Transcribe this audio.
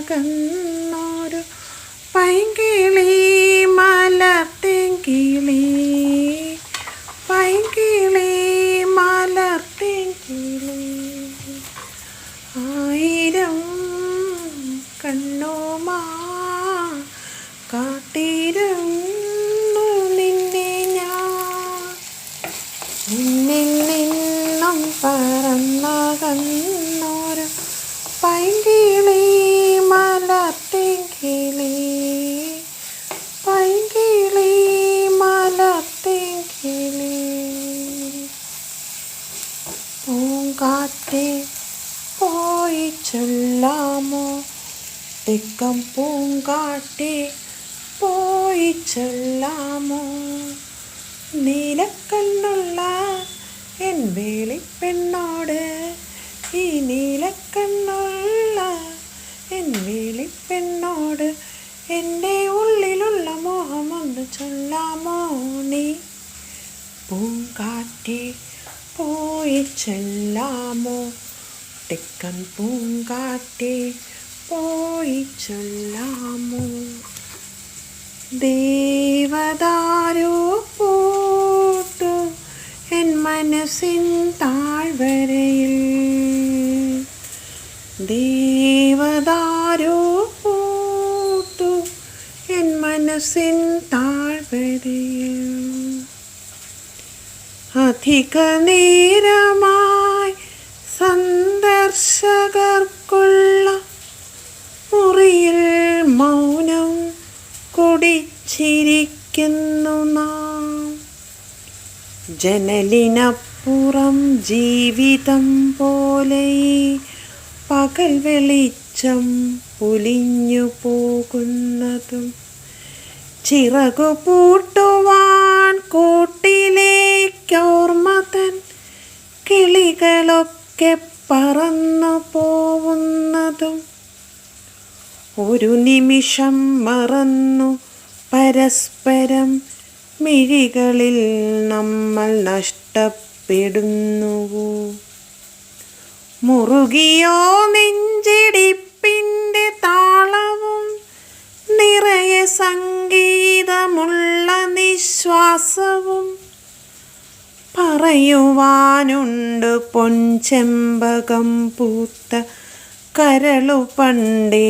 പറന്നകന്നൊരു പൈങ്കിളി മലർത്തേങ്കിളി പൈങ്കിളി മലർത്തേങ്കിളി ആയിരം കണ്ണുമാ കാത്തിരുന്നു നിന്നെ ഞാൻ നിന്നിൽ നിന്നും പറന്നകന്നൊരു പൈങ്കിളി മലർത്തേങ്കിളി പൈങ്കിളി മലർത്തേങ്കിളി പൂങ്കാറ്റേ പോയി ചൊല്ലാമോ തെക്കം പൂങ്കാറ്റേ പോയി ചൊല്ലാമോ നീലക്കണ്ണുള്ള എൻ വേളിപ്പെണ്ണോട് ഈ നീലക്കണ്ണുള്ള എൻ വേളിപ്പെണ്ണോട് എൻ്റെ ഉള്ളിലുള്ള മോഹമൊന്ന് ചൊല്ലാമോ നീ പൂങ്കാറ്റേ പോയി ചൊല്ലാമോ തെക്കൻ പൂങ്കാറ്റേ പോയി ചൊല്ലാമോ ദേവദാരു പൂത്തു എൻ മനസ്സിൻ താഴ്വരയിൽ ദേവദാരു പൂത്തു എൻ മനസ്സിൻ താഴ്വരയിൽ അധിക നേരമായി സന്ദർശകർക്കുള്ള മുറിയിൽ മൗനം കുടിച്ചിരിക്കുന്നു നാം ജനലിനപ്പുറം ജീവിതം പോലെ പകൽ വെളിച്ചം പൊലിഞ്ഞു പോകുന്നതും ചിറകു പൂട്ടുവാൻ കൂട്ടിലേക്കോർമ്മതൻ കിളികളൊക്കെ പറന്നു പോവുന്നതും ഒരു നിമിഷം മറന്നു പരസ്പരം മിഴികളിൽ നമ്മൾ നഷ്ടപ്പെടുന്നുവോ മുറുകിയോ നെഞ്ചിടിപ്പിൻ്റെ താളവും നിറയെ സംഗീതമുള്ള നിശ്വാസവും പറയുവാനുണ്ട് പൊൻചെമ്പകം പൂത്ത കരളു പണ്ടേ